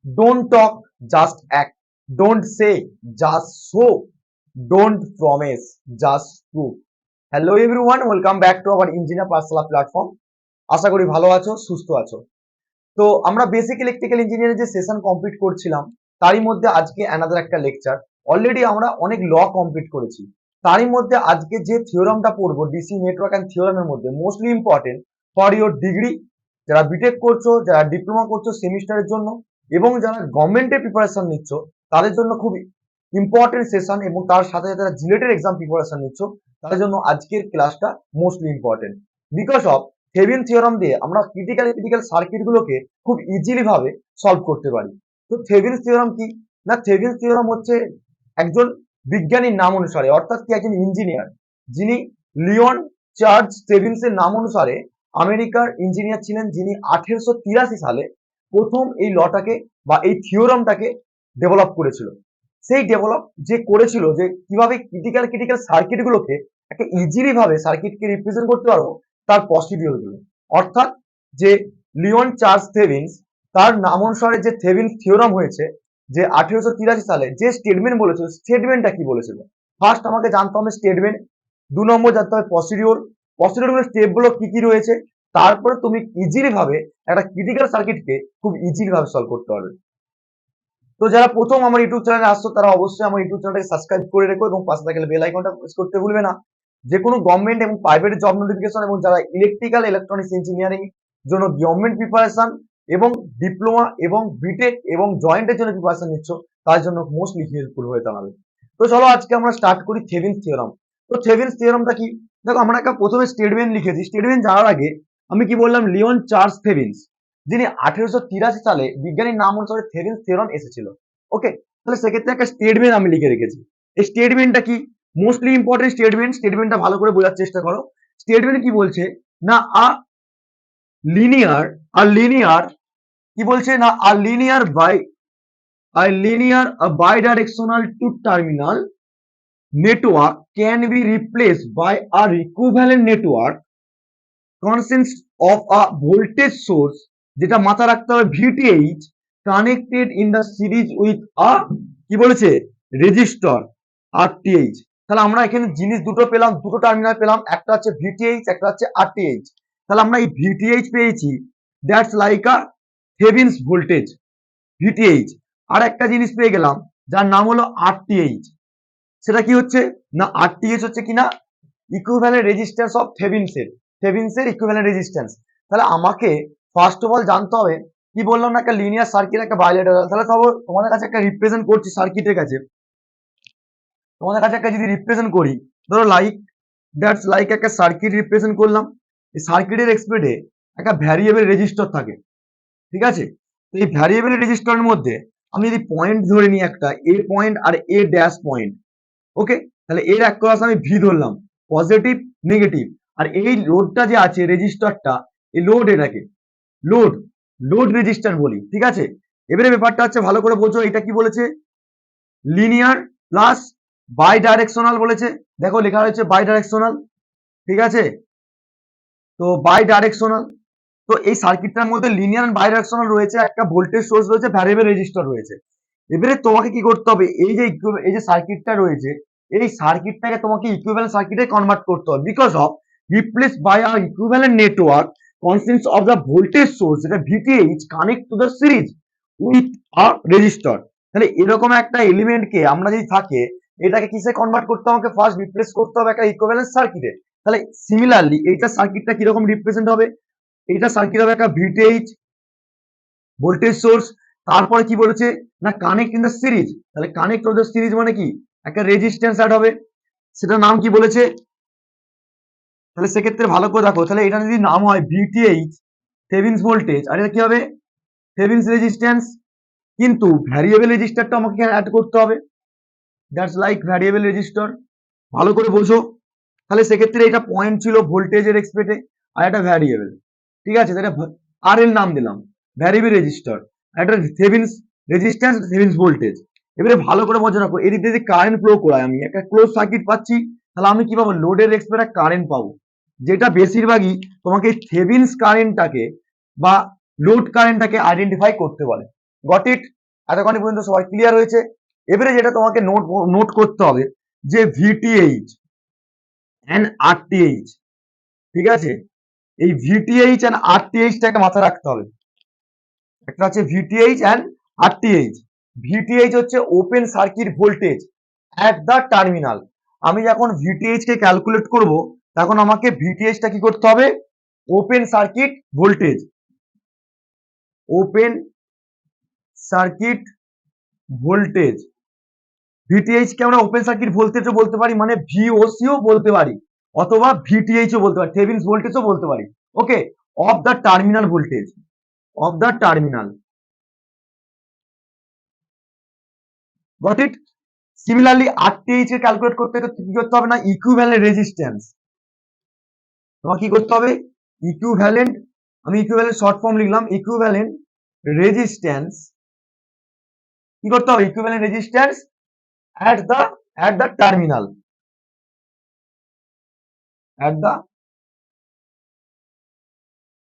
Don't talk, just act. Don't say, just show. Don't promise, just prove. Hello everyone, welcome back to our Engineer Parsala platform. আশা করি ভালো আছো, সুস্থ আছো। তো আমরা বেসিক ইলেকট্রিক্যাল ইঞ্জিনিয়ারিং যে সেশন কমপ্লিট করছিলাম তারই মধ্যে আজকে অ্যানাদার একটা লেকচার। অলরেডি আমরা অনেক ল কমপ্লিট করেছি। তারই মধ্যে আজকে যে থিওরামটা পড়বো ডিসি নেটওয়ার্ক অ্যান্ড থিওরামের মধ্যে mostly important for your degree, যারা বিটেক করছো, যারা ডিপ্লোমা করছো সেমিস্টারের জন্য, এবং যারা গভর্নমেন্টের প্রিপারেশন নিচ্ছ তাদের জন্য খুব ইম্পর্টেন্ট সেশন, এবং তার সাথে সাথে যারা জিলেটের এক্সাম প্রিপারেশন নিচ্ছ তাদের জন্য আজকের ক্লাসটা mostly important. Because of Thevenin theorem দিয়ে আমরা ক্রিটিক্যাল সার্কিট গুলোকে খুব ইজিলি ভাবে সলভ করতে পারি। তো থেভেনিন থিওরাম কি না, থেভেনিন থিওরাম হচ্ছে একজন বিজ্ঞানীর নাম অনুসারে, অর্থাৎ কি একজন ইঞ্জিনিয়ার যিনি লিওন চার্লস থেভেনিনের নাম অনুসারে আমেরিকার ইঞ্জিনিয়ার ছিলেন, যিনি 1883 সালে প্রথম এই লটাকে বা এই থিওরামটাকে ডেভেলপ করেছিল। সেই ডেভেলপ যে করেছিল যে কিভাবে ক্রিটিক্যাল সার্কিট গুলোকে একটা ইজিলি ভাবে সার্কিটকে রিপ্রেজেন্ট করতে পারবো তার প্রসিডিওর গুলো, অর্থাৎ যে লিওন চার্লস থেভেনিন তার নাম অনুসারে যে থেভেনিন থিওরাম হয়েছে, যে 1883 সালে যে স্টেটমেন্ট বলেছিল, স্টেটমেন্টটা কি বলেছিল ফার্স্ট আমাকে জানতে হবে স্টেটমেন্ট, 2 নম্বর জানতে হবে প্রসিডিওর স্টেপ গুলো কি কি রয়েছে, তারপরে তুমি ইজিলি ভাবে একটা ক্রিটিক্যাল সার্কিটকে খুব ইজিলি ভাবে সলভ করতে পারবে। তো যারা প্রথম আমার ইউটিউব চ্যানেলে আসছো তারা অবশ্যই আমার ইউটিউব চ্যানেলটাকে সাবস্ক্রাইব করে রেখো এবং পাশে থাকা বেল আইকনটা প্রেস করতে ভুলবে না। যে কোনো গভর্নমেন্ট এবং প্রাইভেট জব নোটিফিকেশন এবং যারা ইলেকট্রিক্যাল ইলেকট্রনিক্স ইঞ্জিনিয়ারিং জন্য গভর্নমেন্ট প্রিপারেশন এবং ডিপ্লোমা এবং বিটেক এবং জয়েন্টের জন্য প্রিপারেশন নিচ্ছ তার জন্য মোস্টলি হেল্পফুল হয়ে দাঁড়াবে। তো চলো আজকে আমরা স্টার্ট করি থেভেনিন থিওরাম। তো থেভেনিন থিওরামটা কি, দেখো আমরা একটা প্রথমে স্টেটমেন্ট লিখেছি। স্টেটমেন্ট যাওয়ার আগে আমি কি বললাম, লিওন চার্লস থেভেনিন যিনি 1883 সালে বিজ্ঞানীর নাম অনুসারে থেভেনিন থিওরাম এসেছিল। ওকে, তাহলে সেক্ষেত্রে একটা স্টেটমেন্ট আমি লিখে রেখেছি। এই স্টেটমেন্টটা কি, মোস্টলি ইম্পর্টেন্ট স্টেটমেন্টটা ভালো করে বোঝার চেষ্টা করো। স্টেটমেন্ট কি বলছে না, লিনিয়ার কি বলছে না, bidirectional two terminal network can be replaced by a equivalent network consists of a voltage source, যেটা মাথা রাখতে হবে, VTH connected in the series with a কি বলেছে রেজিস্টর RTH। তাহলে আমরা এখানে জিনিস দুটো পেলাম, দুটো টার্মিনাল পেলাম, একটা হচ্ছে VTH, একটা হচ্ছে RTH। তাহলে আমরা এই VTH পেয়েছি, that's like a Thevenin's voltage VTH। আর একটা জিনিস পেয়ে গেলাম যার নাম হলো RTH। সেটা কি হচ্ছে না, RTH হচ্ছে কিনা ইকুইভ্যালেন্ট রেজিস্ট্যান্স অফ থেভেনিনসের ইকুইভ্যালেন্ট রেজিস্ট্যান্স। তাহলে আমাকে ফার্স্ট অফ অল জানতে হবে, কি বললাম না, একটা লিনিয়ার সার্কিট একটা বাইলেটারাল। তাহলে তোমাদের কাছে একটা রিপ্রেজেন্ট করছি সার্কিটের কাছে, তোমাদের কাছে একটা যদি রিপ্রেজেন্ট করি, ধরো দ্যাটস লাইক একটা সার্কিট রিপ্রেজেন্ট করলাম। এই সার্কিটের এক্সপ্রেটে একটা ভ্যারিয়েবল রেজিস্টর থাকে, ঠিক আছে। তো এই ভ্যারিয়েবল রেজিস্টরের মধ্যে আমি যদি পয়েন্ট ধরে নিই, একটা এ point R a dash point, ওকে, তাহলে এর এক ক্রস আমি ভি ধরলাম, পজিটিভ নেগেটিভ। আর এই লোডটা যে আছে রেজিস্টারটা, এই এটাকে লোড লোড রেজিস্টার বলি, ঠিক আছে। এবারে ব্যাপারটা হচ্ছে ভালো করে বোঝো, এটা কি বলেছে, লিনিয়ার প্লাস বাই ডাইরেকশনাল বলেছে। দেখো লেখা হয়েছে বাই ডাইরেকশনাল, ঠিক আছে। তো বাই ডাইরেকশনাল, তো এই সার্কিটটার মধ্যে লিনিয়ার এন্ড বাই ডাইরেকশনাল রয়েছে, একটা ভোল্টেজ সোর্স রয়েছে, ভ্যারিয়েবল রেজিস্টার রয়েছে। এবারে তোমাকে কি করতে হবে, এই যে সার্কিটটা রয়েছে, এই সার্কিটটাকে তোমাকে ইকুইভ্যালেন্ট সার্কিটে কনভার্ট করতে হবে, because of replace by a equivalent network consists of the voltage source, যেটা VTH connect to the series with a resistor. তাহলে এরকম একটা এলিমেন্টকে আমরা যদি থাকে, এটাকে কিসে কনভার্ট করতে হবে, আমাকে ফার্স্ট রিপ্লেস করতে হবে একটা ইকুইভ্যালেন্ট সার্কিটে। তাহলে সিমিলারলি এইটা সার্কিটটা কিরকম রিপ্রেজেন্ট হবে, এইটা সার্কিট হবে একটা VTH ভোল্টেজ সোর্স, তারপরে কি বলেছে না কানেক্ট ইন দ্য সিরিজ। তাহলে কানেক্ট অফ দ্য সিরিজ মানে কি, একটা রেজিস্ট্যান্স অ্যাড হবে, সেটার নাম কি বলেছে। তাহলে সেক্ষেত্রে ভালো করে দেখো, তাহলে এটা যদি নাম হয় VTH থেভেনিনস ভোল্টেজ, আর এটা কি হবে থেভেনিনস রেজিস্ট্যান্স, কিন্তু ভ্যারিয়েবল রেজিস্টারটা আমাকে অ্যাড করতে হবে, দ্যাটস লাইক ভ্যারিয়েবল রেজিস্টার। ভালো করে বোঝো। তাহলে সেক্ষেত্রে এটা পয়েন্ট ছিল ভোল্টেজের এক্সপেক্টে, আর এটা ভ্যারিয়েবল, ঠিক আছে। এটা আর এর নাম দিলাম ভ্যারিয়েবল রেজিস্টার, এটা থেভেনিনস রেজিস্ট্যান্স, থেভেনিনস ভোল্টেজ। এবারে ভালো করে মজা রাখো, এদিক দিয়ে কারেন্ট ফ্লো করায়, আমি একটা ক্লোজ সার্কিট পাচ্ছি, তাহলে আমি কি পাবো, লোডের এক্সপেক্টে কারেন্ট পাবো, যেটা বেশিরভাগই তোমাকে থেভেনিনস কারেন্টটাকে বা লোড কারেন্টটাকে আইডেন্টিফাই করতে পারে। Got it? এতক্ষণ পর্যন্ত সবাই ক্লিয়ার হয়েছে? এবারে যেটা তোমাকে নোট করতে হবে যে ভিটিএইচ এন্ড আরটিএইচ, ঠিক আছে? এই ভিটিএইচ এন্ড আরটিএইচটাকে মাথায় রাখতে হবে। একটা হচ্ছে ভিটিএইচ এন্ড আরটিএইচ। ভিটিএইচ হচ্ছে open circuit voltage at the terminal. আমি যখন ভিটিএইচ কে ক্যালকুলেট করব তখন আমাকে ভিটিএইচটা কি করতে হবে? Open circuit voltage, open circuit voltage. VTH কে আমরা ওপেন সার্কিট ভোল্টেজও বলতে পারি, মানে ভিওসিও বলতে পারি, অথবা ভিটিএইচও বলতে পারি, থেভেনিন ভোল্টেজও বলতে পারি। Okay, of the terminal voltage, of the terminal. Got it? Similarly RTH এর ক্যালকুলেট করতে কি করতে হবে না, ইকুইভ্যালেন্ট রেজিস্ট্যান্স। তোমার কি করতে হবে? ইকুইভ্যালেন্ট, আমি ইকুইভ্যালেন্ট শর্ট ফর্ম লিখলাম, ইকুইভ্যালেন্ট রেজিস্ট্যান্স। কি করতে হবে? Equivalent resistance at the terminal, at the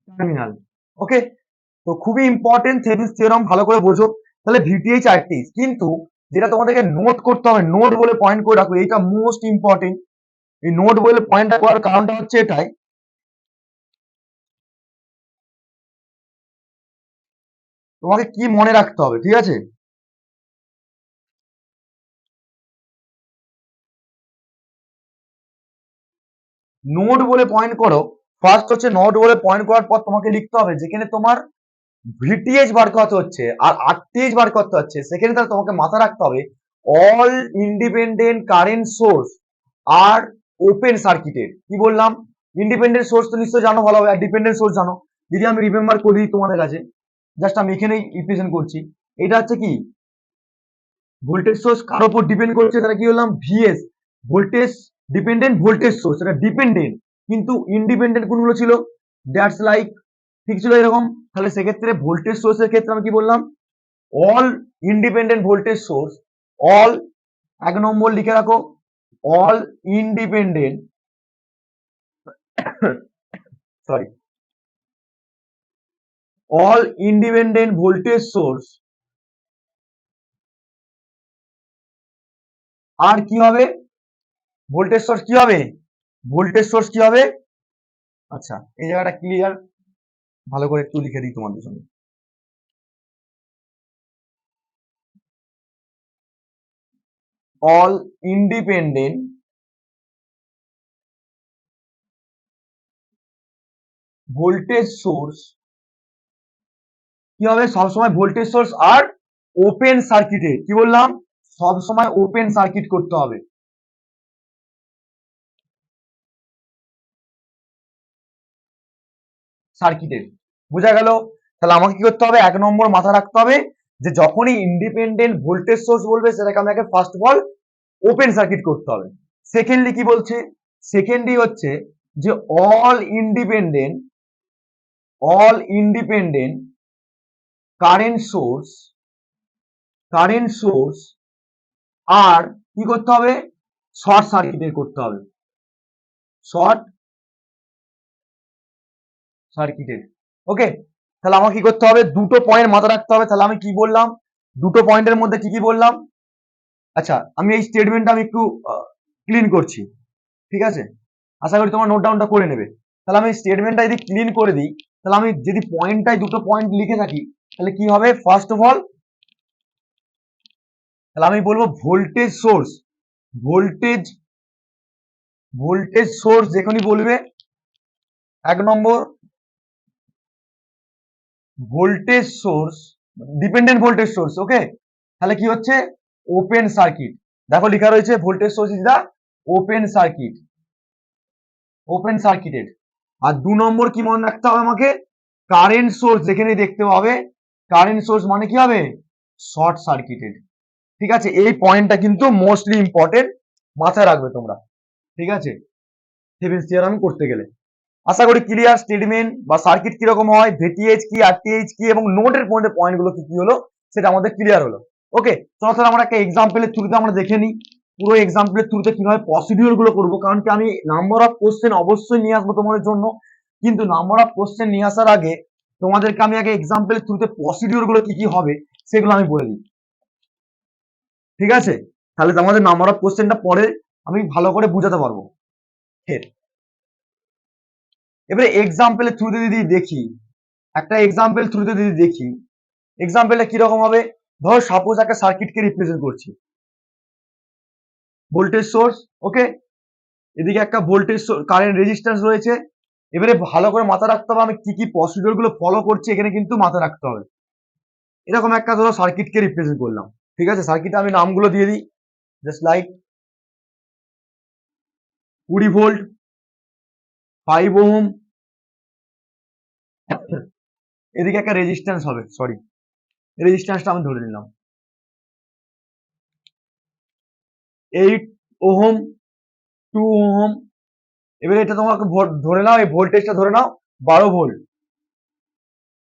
terminal. ওকে, তো খুবই ইম্পর্টেন্ট থেভেনিনস থিওরাম, ভালো করে বোঝো। তাহলে ভিটিএইচ আরটিএইচ, কিন্তু যেটা তোমাদেরকে নোট করতে হবে, নোট বলে পয়েন্ট করে রাখো, এইটা মোস্ট ইম্পর্টেন্ট। এই নোট বলে পয়েন্টটা করার কারণটা হচ্ছে এটাই, তোমাকে কি মনে রাখতে হবে, ঠিক আছে? নোট বলে পয়েন্ট করো। ফার্স্ট হচ্ছে নোট বলে পয়েন্ট করার পর তোমাকে লিখতে হবে যেখানে তোমার ভিটিএইচ বার করতে হচ্ছে আর আরটিএইচ বার করতে হচ্ছে, সেখানে তাহলে তোমাকে মাথা রাখতে হবে অল ইন্ডিপেন্ডেন্ট কারেন্ট সোর্স আর ওপেন সার্কিটেড। কি বললাম? ইন্ডিপেন্ডেন্ট সোর্স তো নিশ্চয়ই জানো ভালোভাবে, আর ডিপেন্ডেন্ট সোর্স জানো। যদি আমি রিমেম্বার করে দিই তোমাদের কাছে, জাস্ট আমি এখানেই রিপ্রেজেন্ট করছি। এটা হচ্ছে কি, ভোল্টেজ সোর্স কার উপর ডিপেন্ড করছে, তাহলে কি বললাম? VS, voltage dependent voltage source, এটা ডিপেন্ডেন্ট। কিন্তু ইন্ডিপেন্ডেন্ট কোনগুলো ছিল? দ্যাটস লাইক, ঠিক ছিল এরকম। তাহলে সেক্ষেত্রে ভোল্টেজ সোর্সের ক্ষেত্রে আমি কি বললাম? All independent voltage source, all, এক নম্বর লিখে রাখো, all independent, sorry, all independent voltage source আর কি হবে? ভোল্টেজ সোর্স কি হবে? ভোল্টেজ সোর্স কি হবে? আচ্ছা, এই জায়গাটা ক্লিয়ার, ভালো করে একটু লিখে দিই তোমাদের জন্য। অল ইন্ডিপেন্ডেন্ট ভোল্টেজ সোর্স কি হবে? সবসময় ভোল্টেজ সোর্স আর ওপেন সার্কিটে, কি বললাম? সবসময় ওপেন সার্কিট করতে হবে। সার্কিটের, বোঝা গেল? তাহলে আমাকে কি করতে হবে? এক নম্বর মাথা রাখতে হবে যে যখনই ইন্ডিপেন্ডেন্ট ভোল্টেজ সোর্স বলবে সেটাকে আমাকে first of all open circuit করতে হবে। সেকেন্ডলি কি বলছে? সেকেন্ডলি হচ্ছে যে অল ইন্ডিপেন্ডেন্ট কারেন্ট সোর্স আর কি করতে হবে? শর্ট সার্কিটের করতে হবে, শর্ট সার্কিটেড। ওকে, তাহলে আমাকে কি করতে হবে? দুটো পয়েন্ট মাথা রাখতে হবে। তাহলে আমি কি বললাম? দুটো পয়েন্টের মধ্যে কি কি বললাম? আচ্ছা, আমি এই স্টেটমেন্টটা আমি একটু ক্লিন করছি, ঠিক আছে? আশা করি তোমার নোট ডাউনটা করে নেবে। তাহলে আমি স্টেটমেন্টটা যদি ক্লিন করে দিই, তাহলে আমি যদি পয়েন্টটাই দুটো পয়েন্ট লিখে থাকি, তাহলে কি হবে? ফার্স্ট অফ অল, তাহলে আমি বলবো ভোল্টেজ সোর্স যেখানে বলবে, এক number voltage source, dependent voltage source. Okay, তাহলে কি হচ্ছে? Open circuit. দেখো লেখা রয়েছে voltage source is the open circuited. আর দু নম্বর কি মনে রাখতে হবে আমাকে? কারেন্ট সোর্স যেখানে দেখতে পাবে, কারেন্ট সোর্স মানে কি হবে? Short circuited. ঠিক আছে, এই পয়েন্টটা কিন্তু মোস্টলি ইম্পর্টেন্ট, মাথায় রাখবে তোমরা, ঠিক আছে? থেভেনিনস থিওরাম করতে গেলে। আশা করি ক্লিয়ার। স্টেটমেন্ট বা সার্কিট কিরকম হয়, ভিটিএইচ কি, আরটিএইচ কি, এবং নোটের মধ্যে পয়েন্টগুলো কি কি হলো সেটা আমাদের ক্লিয়ার হলো। ওকে, চলো তাহলে আমরা একটা এক্সাম্পলের থ্রুতে আমরা দেখে নিই পুরো এক্সাম্পলের থ্রুতে কিভাবে প্রসিডিউর গুলো করবো। কারণ কি, আমি নাম্বার অফ কোশ্চেন অবশ্যই নিয়ে আসবো তোমাদের জন্য, কিন্তু নাম্বার অফ কোশ্চেন নিয়ে আসার আগে তোমাদেরকে আমি আগে এক্সাম্পলের থ্রুতে প্রসিডিউর গুলো কি কি হবে সেগুলো আমি বলে দিই। ঠিক আছে, তাহলে আমাদের নাম্বার অফ কোশ্চেনটা পরে আমি ভালো করে বুঝাতে পারবো। এবারে এক্সাম্পলের থ্রুতে যদি দেখি, একটা এক্সাম্পল থ্রুতে যদি দেখি, এক্সাম্পলটা কিরকম হবে, ধরো সাপোজ একটা সার্কিটকে রিপ্রেজেন্ট করছি, ভোল্টেজ সোর্স, ওকে, এদিকে একটা ভোল্টেজ কারেন্ট রেজিস্ট্যান্স রয়েছে। এবারে ভালো করে মাথা রাখতে হবে আমি কি কি প্রসিডিওর গুলো ফলো করছি, এখানে কিন্তু মাথা রাখতে হবে। এরকম একটা ধরো সার্কিটকে রিপ্রেজেন্ট করলাম, ঠিক আছে, সার্কিটে আমি নামগুলো দিয়ে দিই, জাস্ট লাইক 20 ভোল্ট, 5 ওহম, এদিকে একটা রেজিস্ট্যান্স হবে, সরি রেজিস্ট্যান্সটা আমি ধরে নিলাম 8 ওহম, 2 ওহম। এবারে এটা তোমাকে ধরে নাও, এই ভোল্টেজটা ধরে নাও 12 ভোল্ট,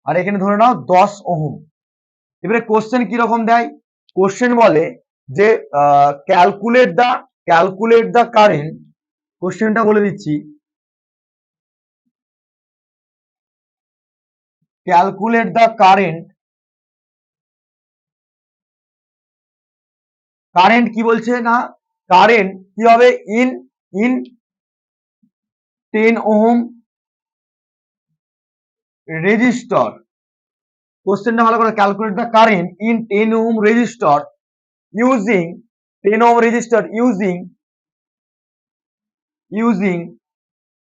আর এখানে ধরে নাও 10 ওহম। এবারে কোশ্চেন কি রকম দেয়, কোশ্চেন বলে যে ক্যালকুলেট দা কারেন্ট, কোশ্চেনটা বলে দিচ্ছি, ক্যালকুলেট দা কারেন্ট, কারেন্ট কি বলছে না, কারেন্ট কি হবে ইন ইন 10 ওহম রেজিস্টর। কোশ্চেনটা ভালো করে, calculate the current in 10 ohm resistor using 10 ohm resistor using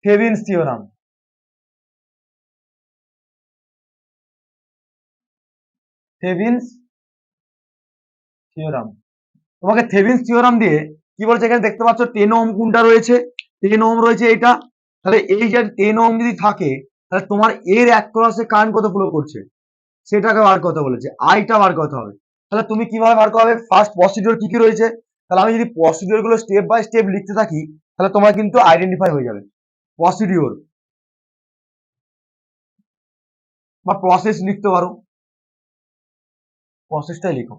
Thevenin's theorem. Thevenin's theorem, তোমাকে থেভেনিনস থিওরাম দিয়ে কি বলছে, এখানে দেখতে পাচ্ছ 10 ওহম কোনটা রয়েছে, 10 ওহম রয়েছে এইটা, তাহলে এই যে 10 ওহম যদি থাকে, তাহলে তোমার এর অ্যাক্রসে কারেন্ট কত ফ্লো করছে সেটাকে বার করতে বলেছে, আইটা বার করতে হবে। তাহলে তুমি কিভাবে বার করবে, ফার্স্ট প্রসিডিওর কি কি রয়েছে, তাহলে আমি যদি প্রসিডিওর গুলো স্টেপ বাই স্টেপ লিখতে থাকি, তাহলে তোমার কিন্তু আইডেন্টিফাই হয়ে যাবে। প্রসিডিওর বা প্রসেস লিখতে পারো, প্রসেসটাই লিখো,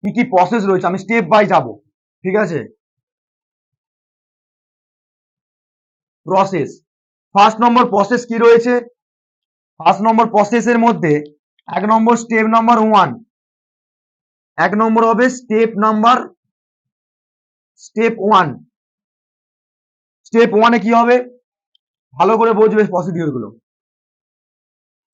কি কি প্রসেস রয়েছে আমি স্টেপ বাই যাব, ঠিক আছে। প্রসেস, ফার্স্ট নম্বর প্রসেস কি রয়েছে, ফার্স্ট নম্বর প্রসেসের মধ্যে 1 নম্বর স্টেপ নাম্বার 1, 1 নম্বর হবে স্টেপ 1, স্টেপ 1 এ কি হবে ভালো করে বুঝবে প্রসিডিওর গুলো।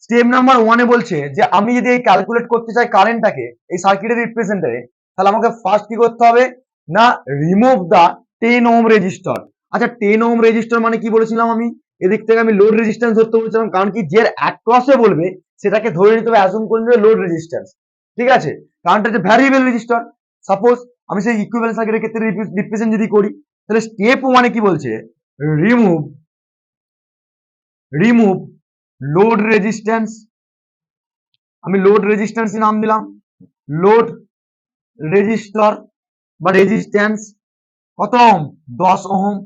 স্টেপ নাম্বার 1 এ বলছে যে আমি যদি এই ক্যালকুলেট করতে চাই কারেন্টটাকে এই সার্কিটের রিপ্রেজেন্টারে, তাহলে আমাকে ফার্স্ট কি করতে হবে না, রিমুভ দা 10 ওহম রেজিস্টর। আচ্ছা 10 ওহম রেজিস্টর মানে কি বলেছিলাম আমি, এদিক থেকে আমি লোড রেজিস্ট্যান্স ধরতে বলেছিলাম, কারণ কি যে অ্যাক্রসে বলবে সেটাকে ধরে নিতে হবে, অ্যাজুম করে নিতে লোড রেজিস্ট্যান্স, ঠিক আছে, কারণটা হচ্ছে ভ্যারিয়েবল রেজিস্টর। সাপোজ আমি সেই ইকুইভ্যালেন্ট সার্কিটের ক্ষেত্রে রিপ্রেজেন্ট যদি করি, তাহলে স্টেপ 1 এ কি বলছে, রিমুভ রিমুভ লোড রেজিস্ট্যান্স, আমি লোড রেজিস্ট্যান্স নাম দিলাম, লোড রেজিস্টর বা রেজিস্ট্যান্স কত ওহম, 10 ওহম।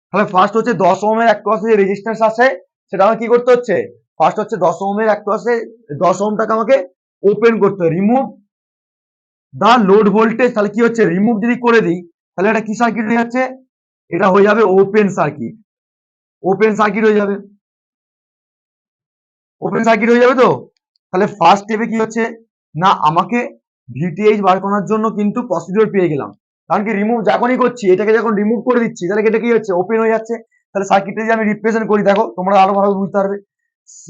তাহলে ফার্স্ট হচ্ছে 10 ওহমের অ্যাক্রসে যে রেজিস্ট্যান্স আছে সেটা আমাকে কি করতে হচ্ছে, ফার্স্ট হচ্ছে 10 ওহমের অ্যাক্রসে 10 ওহমটাকে আমাকে ওপেন করতে হবে, রিমুভ দা লোড ভোল্টেজ। তাহলে কি হচ্ছে, রিমুভ যদি করে দিই তাহলে এটা কি সার্কিট হয়ে যাচ্ছে, এটা হয়ে যাবে ওপেন সার্কিট, ওপেন সার্কিট হয়ে যাবে, ওপেন সার্কিট হয়ে যাবে। তো তাহলে ফার্স্ট স্টেপে কি হচ্ছে না, আমাকে ভিটিএইচ বার করার জন্য কিন্তু প্রসিডিওর পেয়ে গেলাম, কারণ কি রিমুভ যখনই করছি, এটাকে যখন রিমুভ করে দিচ্ছি তাহলে এটা কি হচ্ছে, ওপেন হয়ে যাচ্ছে। তাহলে সার্কিটে যদি আমি রিপ্রেজেন্ট করি, দেখো তোমরা আরো ভালো বুঝতে পারবে,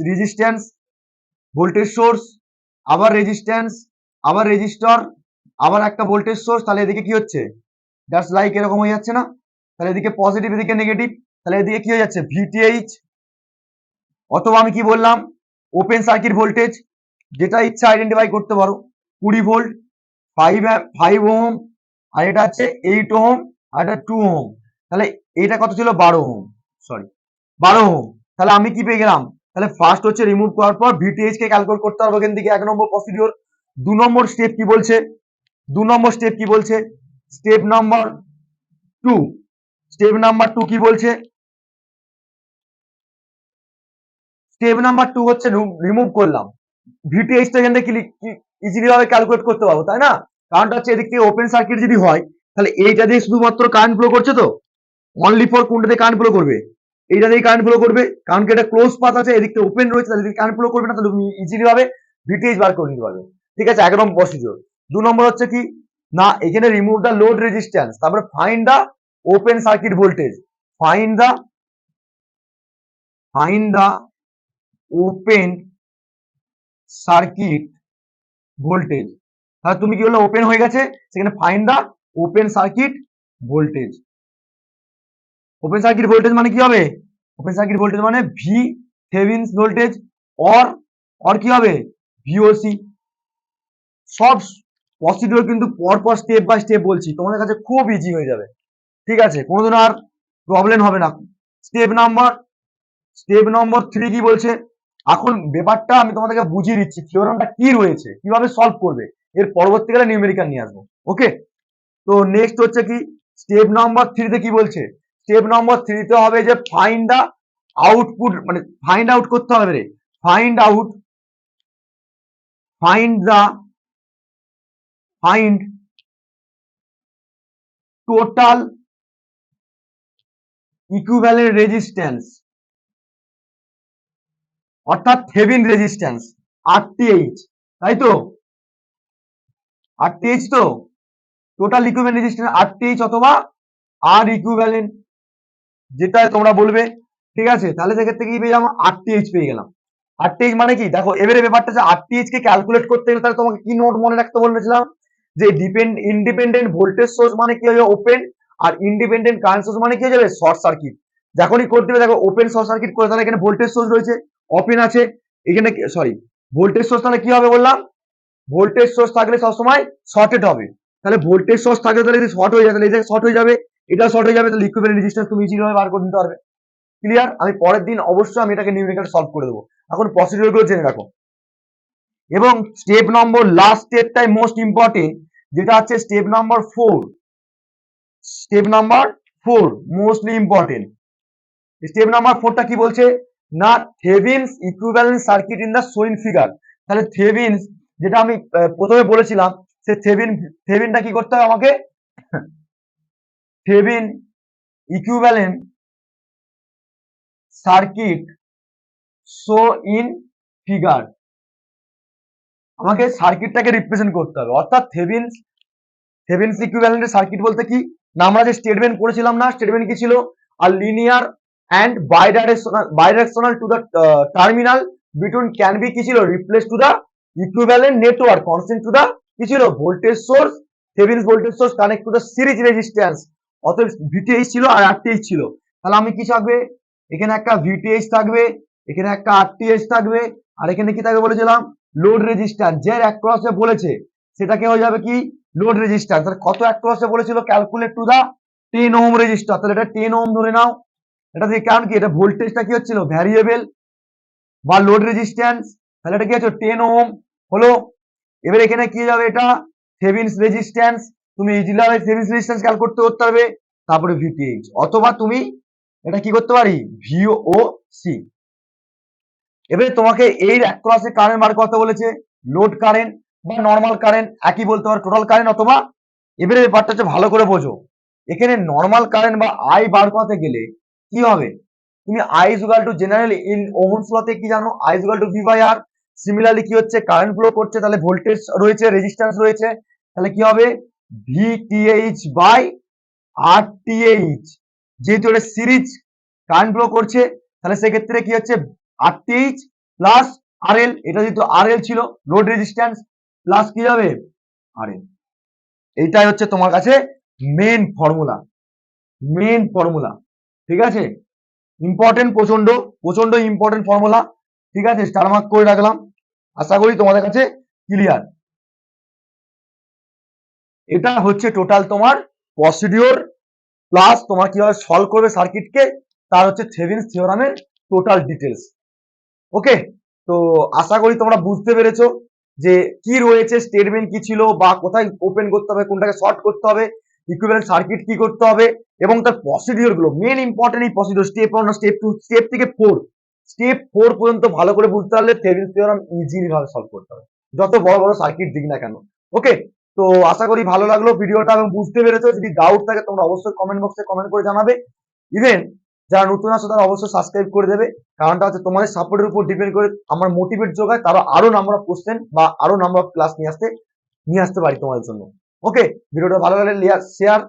রেজিস্ট্যান্স, ভোল্টেজ সোর্স, আবার রেজিস্ট্যান্স, আবার রেজিস্টর, আবার একটা ভোল্টেজ সোর্স, তাহলে এদিকে কি হচ্ছে, জাস্ট লাইক এরকম হয়ে যাচ্ছে না, তাহলে এদিকে পজিটিভ এদিকে নেগেটিভ, তাহলে এদিকে কি হয়ে যাচ্ছে ভিটিএইচ, অথবা আমি কি বললাম ওপেন সার্কিট ভোল্টেজ, যেটা ইচ্ছা আইডেন্টিফাই করতে পারো, 20 ভোল্ট, 5 ওহম, আর এটা হচ্ছে 8 ওহম, আর এটা 2 ওহম। তাহলে এটা কত ছিল, 12 ওহম, সরি 12 ওহম। তাহলে আমি কি পেয়ে গেলাম, তাহলে ফার্স্ট হচ্ছে রিমুভ করার পর ভিটিএইচ কে ক্যালকুলেট করতে হবে এখান থেকে, 1 নম্বর প্রসিডিওর। 2 নম্বর স্টেপ কি বলছে, 2 নম্বর স্টেপ কি বলছে, স্টেপ নাম্বার 2, স্টেপ নাম্বার 2 কি বলছে, স্টেপ নাম্বার 2 হচ্ছে রিমুভ করলাম, ভিটিএইচ টা এখান থেকে ইজিলি ভাবে ক্যালকুলেট করতে পারবো, তাই না, কারণটা হচ্ছে এদিক থেকে ওপেন সার্কিট যদি হয় তাহলে এইটা দিয়ে শুধুমাত্র কারেন্ট ফ্লো করছে, তো অনলি ফর কোনটা দিয়ে কারেন্ট ফ্লো করবে, এইটা দিয়ে কারেন্ট ফ্লো করবে, কারণ কি এটা ক্লোজ পাথ আছে, এদিক থেকে ওপেন রয়েছে, তাহলে কারেন্ট ফ্লো করবে না, তাহলে তুমি ইজিলি ভাবে ভিটিএইচ বার করে নিতে পারবে। ঠিক আছে, 1 নম্বর প্রসিডিওর। 2 নম্বর হচ্ছে কি না, এখানে রিমুভ দ্য লোড রেজিস্ট্যান্স, তারপরে find the open circuit voltage, find the open circuit voltage. তাহলে তুমি কি হলো, ওপেন হয়ে গেছে, সেখানে find the open circuit voltage. Open circuit voltage মানে কি হবে, ওপেন সার্কিট ভোল্টেজ মানে ভি থেভেনিন ভোল্টেজ অর কি হবে ভিওসি। সব প্রসিডিওর কিন্তু পরপর স্টেপ বাই স্টেপ বলছি, তোমাদের কাছে খুব ইজি হয়ে যাবে। ঠিক আছে, কোনোদিন আর প্রবলেম হবে না। স্টেপ নম্বর 3 কি বলছে, এখন ব্যাপারটা আমি তোমাদেরকে বুঝিয়ে দিচ্ছি থিওরামটা কি রয়েছে, কিভাবে সলভ করবে, এর পরবর্তীকালে নিউমেরিক্যাল নিয়ে আসবো। ওকে, তো নেক্সট হচ্ছে কি স্টেপ নাম্বার 3 তে কি বলছে, স্টেপ নাম্বার 3 তে হবে যে ফাইন্ড দা আউটপুট, মানে ফাইন্ড আউট করতে হবে রে, ফাইন্ড টোটাল ইকুইভ্যালেন্ট রেজিস্ট্যান্স, অর্থাৎ থেভেনিন রেজিস্ট্যান্স আরটিএইচ, তাই তো আরটিএইচ, তো টোটাল ইকুইভ্যালেন্ট রেজিস্ট্যান্স আরটিএইচ অথবা আর ইকুইভ্যালেন্ট, যেটা তোমরা বলবে। ঠিক আছে, তাহলে সেক্ষেত্রে কি পেয়ে যাবো, আরটিএইচ পেয়ে গেলাম। আরটিএইচ মানে কি দেখো, এবারে ব্যাপারটা যে আরটিএইচ কে ক্যালকুলেট করতে গেলে তাহলে তোমাকে কি নোট মনে রাখতে বলেছিলাম, যে ইন্ডিপেন্ডেন্ট ভোল্টেজ সোর্স মানে কি হবে ওপেন, আর ইন্ডিপেন্ডেন্ট কারেন্ট সোর্স মানে কি হয়ে যাবে শর্ট সার্কিট। যখনই করতে হবে দেখো ওপেন শর্ট সার্কিট করে, তাহলে এখানে ভোল্টেজ সোর্স রয়েছে, ওপেন আছে, এখানে সরি ভোল্টেজ সোর্স, তাহলে কি হবে বললাম, ভোল্টেজ সোর্স থাকলে সবসময় শর্টেড হবে, তাহলে ভোল্টেজ সোর্স থাকলে তাহলে যদি শর্ট হয়ে যায় তাহলে এটা শর্ট হয়ে যাবে, এটা শর্ট হয়ে যাবে, তাহলে ইকুইভ্যালেন্ট রেজিস্ট্যান্স তুমি ইজিলি ভাবে বার করে নিতে পারবে। ক্লিয়ার, আমি পরের দিন অবশ্যই আমি এটাকে নিউমেরিক্যাল সলভ করে দেবো, এখন প্রসিডিওর গুলো জেনে রাখো। এবং স্টেপ নম্বর লাস্ট স্টেপটাই মোস্ট ইম্পর্টেন্ট, যেটা হচ্ছে step number 4, step number 4 mostly important. Step number 4টা কি বলছে না, Thevenin's equivalent circuit in the shown figure. তাহলে থেভেনিনস, যেটা আমি প্রথমে বলেছিলাম, সে থেভেনিনটা কি করতে হবে আমাকে, Thevenin equivalent circuit show in figure, আমাকে সার্কিটটাকে রিপ্রেজেন্ট করতে হবে, অর্থাৎ থেভেনিনস ইকুইভ্যালেন্ট সার্কিট বলতে কি না, আমরা যে স্টেটমেন্ট করেছিলাম না, স্টেটমেন্ট কি ছিল, আর linear and bidirectional to the terminal between can be কি ছিল, replace to the equivalent network constant to the কি ছিল voltage source, Thevenin's voltage source connect to the series resistance, অতএব ভিটিএইচ ছিল আর আরটিএইচ ছিল। তাহলে আমি কি থাকবে, এখানে একটা ভিটিএইচ থাকবে, এখানে একটা আরটিএইচ থাকবে, আর এখানে কি থাকবে বলেছিলাম লোড রেজিস্ট্যান্স, যে অ্যাক্রসে বলেছে সেটাকে হয়ে যাবে কি লোড রেজিস্ট্যান্স। তাহলে কত অ্যাক্রসে বলেছিল, calculate to the 10 ohm resistor, তাহলে এটা 10 ওহম ধরে নাও। এটা দিয়ে কারণ কি, এটা ভোল্টেজটা কি হচ্ছিল ভ্যারিয়েবল বা লোড রেজিস্ট্যান্স, তাহলে এটা কি হচ্ছে 10 ওহম হলো। এবার এখানে কি যাবে, এটা থেভেনিনস রেজিস্ট্যান্স, তুমি ইজিলি থেভেনিনস রেজিস্ট্যান্স ক্যালকুলেট করতে পারবে, তারপরে ভিটিএইচ, অথবা তুমি এটা কি করতে পারি ভিওসি। এবারে তোমাকে এই অ্যাক্রসে কারেন্ট বার করতে বলেছে, লোড কারেন্ট বা নর্মাল কারেন্ট একই বলতে পারো, টোটাল কারেন্ট অথবা, এবারে ব্যাপারটা হচ্ছে ভালো করে বোঝো, এখানে নর্মাল কারেন্ট বা আই বার করতে গেলে কি হবে, তুমি I is equal to generally in Ohm's লতে কি জানো, I is equal to V by R. Similarly কি হচ্ছে, কারেন্ট ফ্লো করছে, তাহলে ভোল্টেজ রয়েছে, রেজিস্ট্যান্স রয়েছে, তাহলে কি হবে ভিটিএইচ বাই আরটিএইচ, যেহেতু এটা সিরিজ কারেন্ট ফ্লো করছে, তাহলে সেক্ষেত্রে কি হচ্ছে আরটিএইচ প্লাস আরএল, এটা যেহেতু আরএল ছিল লোড রেজিস্ট্যান্স, প্লাস কি হবে আরএল। এইটাই হচ্ছে তোমার কাছে মেন ফর্মুলা। ঠিক আছে, ইম্পর্টেন্ট, প্রচন্ড প্রচন্ড ইম্পর্টেন্ট ফর্মুলা। ঠিক আছে, স্টার মার্ক করে রাখলাম, আশা করি তোমাদের কাছে ক্লিয়ার। এটা হচ্ছে টোটাল তোমার প্রসিডিওর, প্লাস তোমার কিভাবে সলভ করবে সার্কিটকে, তার হচ্ছে থেভেনিনস থিওরামের টোটাল ডিটেলস। ওকে, তো আশা করি তোমরা বুঝতে পেরেছো যে কি রয়েছে, স্টেটমেন্ট কি ছিল, বা কোথায় ওপেন করতে হবে, কোনটাকে শর্ট করতে হবে, ইকুইভ্যালেন্ট সার্কিট কি করতে হবে, এবং তার প্রসিডিওর গুলো মেন ইম্পর্টেন্ট। এই প্রসিডিওর স্টেপ 1 স্টেপ 2 স্টেপ থেকে 4, স্টেপ 4 পর্যন্ত ভালো করে বুঝতে পারলে থেভেনিনস থিওরাম ইজিলি ভাবে সলভ করতে হবে, যত বড় বড় সার্কিট দিক না কেন। ওকে, তো আশা করি ভালো লাগলো ভিডিওটা এবং বুঝতে পেরেছো। যদি ডাউট থাকে তোমরা অবশ্যই কমেন্ট বক্সে কমেন্ট করে জানাবে। ইভেন যারা নতুন আসো তারা অবশ্যই সাবস্ক্রাইব করে দেবে, কারণটা হচ্ছে তোমাদের সাপোর্টের উপর ডিপেন্ড করে আমার মোটিভেট যোগায়, তারা আরো নাম্বার অফ কোশ্চেন বা আরো নাম্বার অফ ক্লাস নিয়ে আসতে পারি তোমাদের জন্য। ওকে, ভিডিওটা ভালো লাগলে শেয়ার,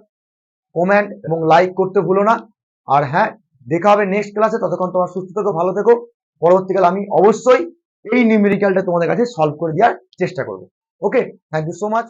কমেন্ট এবং লাইক করতে ভুলো না। আর হ্যাঁ, দেখা হবে নেক্সট ক্লাসে, ততক্ষণ তোমার সুস্থ থেকো, ভালো থেকো। পরবর্তীকালে আমি অবশ্যই এই নিউমেরিক্যালটা তোমাদের কাছে সলভ করে দেওয়ার চেষ্টা করবো। ওকে, থ্যাংক ইউ সো মাচ।